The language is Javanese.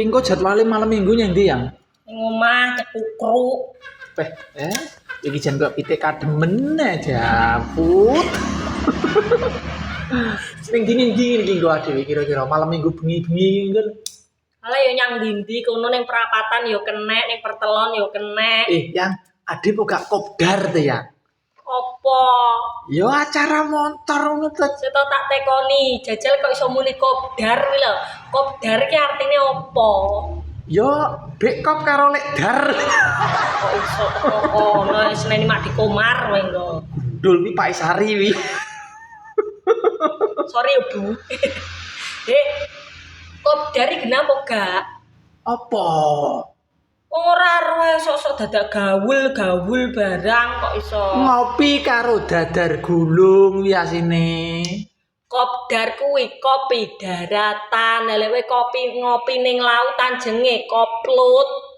Ki engko jadwale malam Minggu nyang ndi yang? Ning omah cekukruk. Iki jan kok pitik kademen aja, Put. Ning ndi iki engko dhewe kira-kira malam Minggu bengi-bengi engko. Ala yo nyang ndi kono ning perapatan yo kenek, ning pertelon yo kenek. Yang ade kok gak kopdar to ya? Apa? Yo acara motor ngono to. Seto tak tekoni, jajal kok iso muni kopdar kuwi lho. Kopdar ki artine apa? Yo bekop karo lekdar. Kok iso ono seneni mak dikomar kowe engko. Gundul wi Pak Isari wi. Sorry yo, Bu. Kopdar iki kenapa gak? Apa? Ora roe sok-sok dadak gaul barang kok iso. Ngopi karo dadar gulung wi asine. Kopdar kuwi kopi daratan, lha kopi ngopi ning lautan jenge koplut.